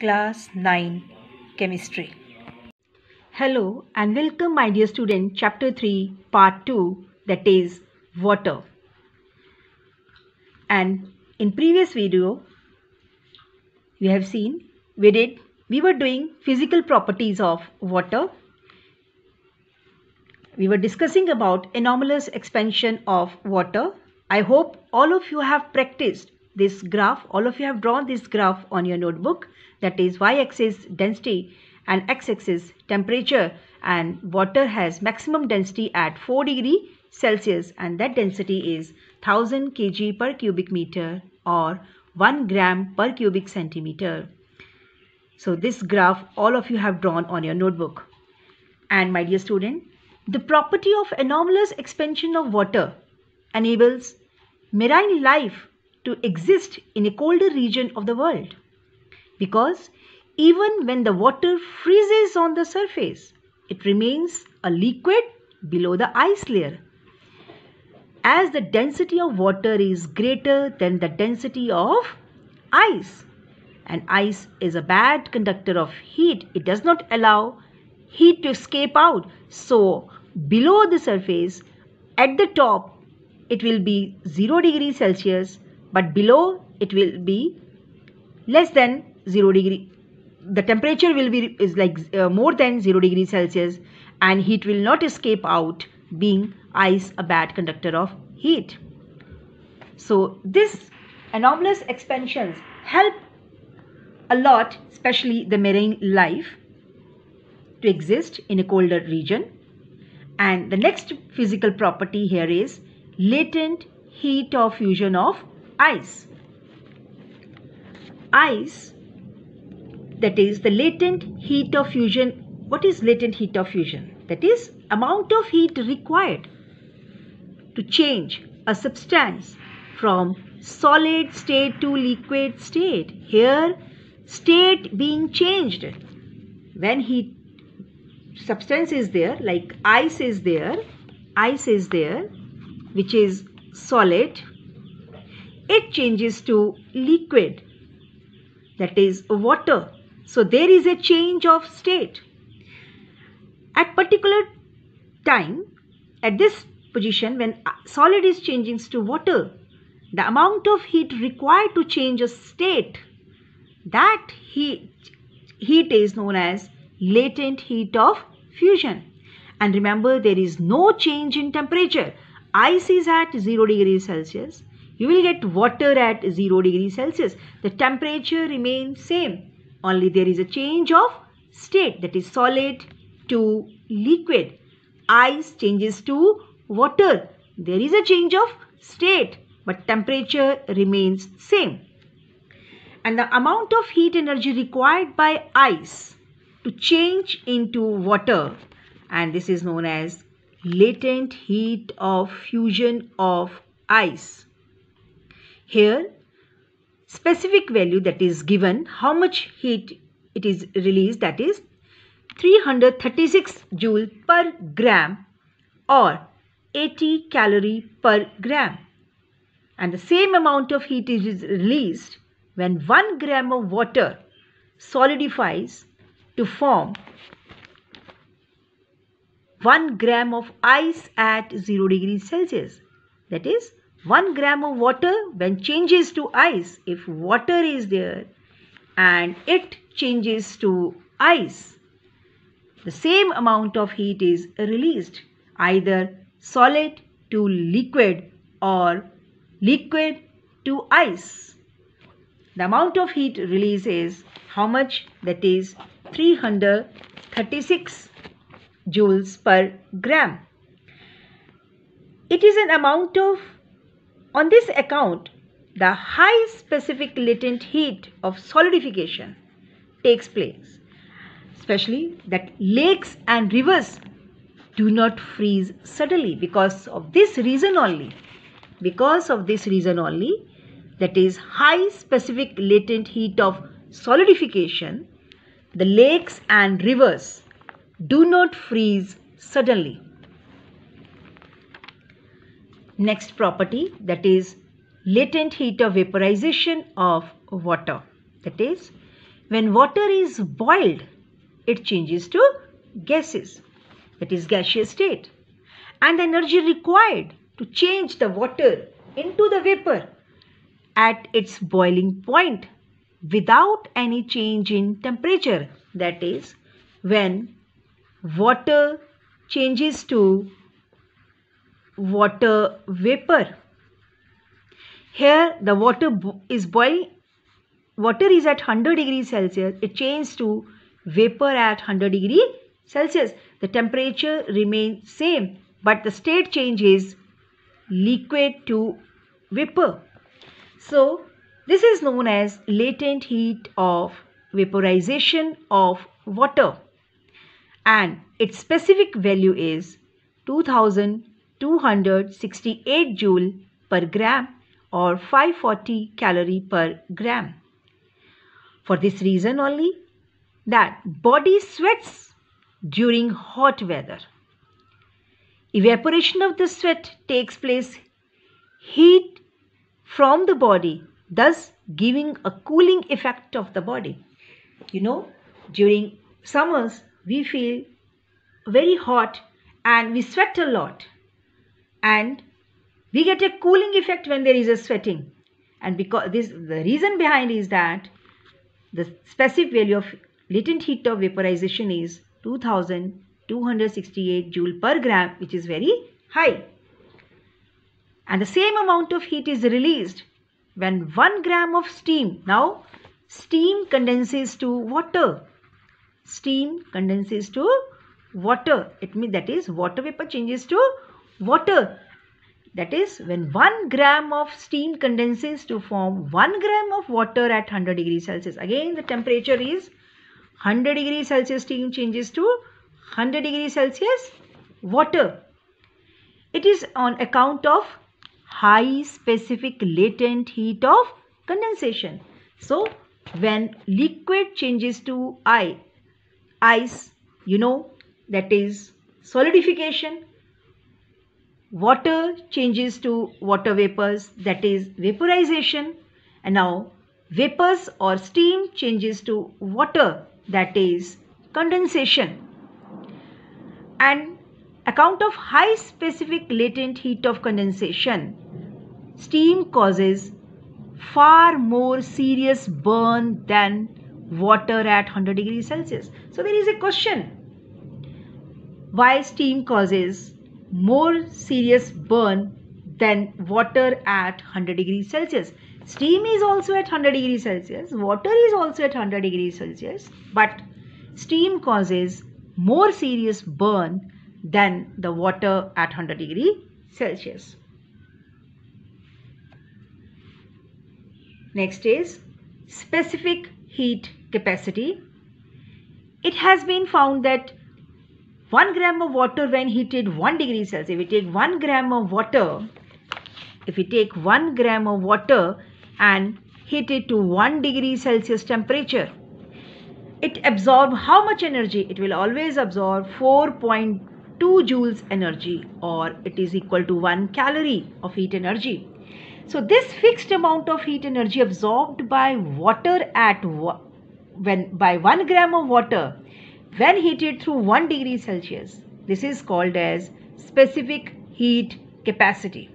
Class 9 Chemistry. Hello and welcome my dear student, chapter 3 part 2, that is water. And in previous video we have seen we were doing physical properties of water. We were discussing about anomalous expansion of water. I hope all of you have practiced this graph. All of you have drawn this graph on your notebook, that is y-axis density and x-axis temperature, and water has maximum density at 4 degree Celsius and that density is 1000 kg per cubic meter or 1 gram per cubic centimeter. So this graph all of you have drawn on your notebook. And my dear student, the property of anomalous expansion of water enables marine life to exist in a colder region of the world, because even when the water freezes on the surface, it remains a liquid below the ice layer. As the density of water is greater than the density of ice, and ice is a bad conductor of heat, it does not allow heat to escape out. So below the surface, at the top it will be 0 degree Celsius, but below it will be less than 0 degree. The temperature will be more than 0 degree Celsius and heat will not escape out, being ice a bad conductor of heat. So this anomalous expansions help a lot, especially the marine life, to exist in a colder region. And the next physical property here is latent heat of fusion of ice. Ice, that is the latent heat of fusion. What is latent heat of fusion? That is amount of heat required to change a substance from solid state to liquid state. Here state being changed when heat substance is there, like ice is there, which is solid, it changes to liquid, that is water. So there is a change of state. At particular time, at this position, when solid is changing to water, the amount of heat required to change a state, that heat is known as latent heat of fusion. And remember, there is no change in temperature. Ice is at 0 degrees Celsius. You will get water at 0 degrees Celsius. The temperature remains same. Only there is a change of state, that is solid to liquid. Ice changes to water. There is a change of state, but temperature remains same. And the amount of heat energy required by ice to change into water, and this is known as latent heat of fusion of ice. Here specific value that is given, how much heat it is released, that is 336 joule per gram or 80 calorie per gram. And the same amount of heat is released when 1 gram of water solidifies to form 1 gram of ice at 0 degrees Celsius. That is 1 gram of water when changes to ice. If water is there and it changes to ice, the same amount of heat is released, either solid to liquid or liquid to ice. The amount of heat released is how much? That is 336 joules per gram. It is an amount of, on this account, the high specific latent heat of solidification takes place, especially that lakes and rivers do not freeze suddenly because of this reason only. That is high specific latent heat of solidification, the lakes and rivers do not freeze suddenly. Next property, that is latent heat of vaporization of water. That is When water is boiled, it changes to gases, that is gaseous state. And the energy required to change the water into the vapor at its boiling point without any change in temperature, that is when water changes to water vapor. Here the water is boiling. Water is at 100 degrees Celsius. It changes to vapor at 100 degrees Celsius. The temperature remains same, but the state changes liquid to vapor. So this is known as latent heat of vaporization of water, and its specific value is 2268 joule per gram or 540 calorie per gram. For this reason only that body sweats during hot weather. Evaporation of the sweat takes place, heat from the body, thus giving a cooling effect of the body. During summers we feel very hot and we sweat a lot, and we get a cooling effect when there is a sweating, and because the reason behind is that the specific value of latent heat of vaporization is 2268 joule per gram, which is very high. And the same amount of heat is released when 1 gram of steam. Now steam condenses to water. Steam condenses to water. It means that is water vapor changes to water. That is when 1 gram of steam condenses to form 1 gram of water at 100 degrees Celsius. Again the temperature is 100 degrees Celsius, steam changes to 100 degrees Celsius water. It is on account of high specific latent heat of condensation. So when liquid changes to ice, that is solidification. Water changes to water vapors, that is vaporization. And now vapors or steam changes to water, that is condensation. And account of high specific latent heat of condensation, steam causes far more serious burn than water at 100 degrees Celsius. So there is a question, why steam causes more serious burn than water at 100 degrees Celsius? Steam is also at 100 degrees Celsius, water is also at 100 degrees Celsius, but steam causes more serious burn than the water at 100 degrees Celsius. Next is specific heat capacity. It has been found that 1 gram of water when heated 1 degree Celsius, if we take 1 gram of water, and heat it to 1 degree Celsius temperature, it absorbs how much energy? It will always absorb 4.2 joules energy, or it is equal to 1 calorie of heat energy. So this fixed amount of heat energy absorbed by water by 1 gram of water when heated through 1 degree Celsius, this is called as specific heat capacity.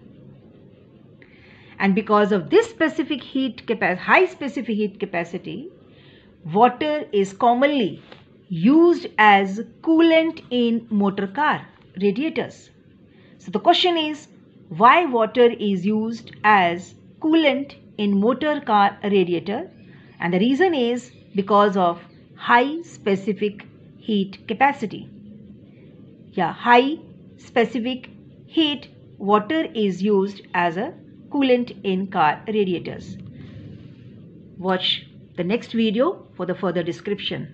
And because of this specific high specific heat capacity, water is commonly used as coolant in motor car radiators. So the question is, why water is used as coolant in motor car radiator? And the reason is because of high specific heat capacity. High specific heat, water is used as a coolant in car radiators. Watch the next video for the further description.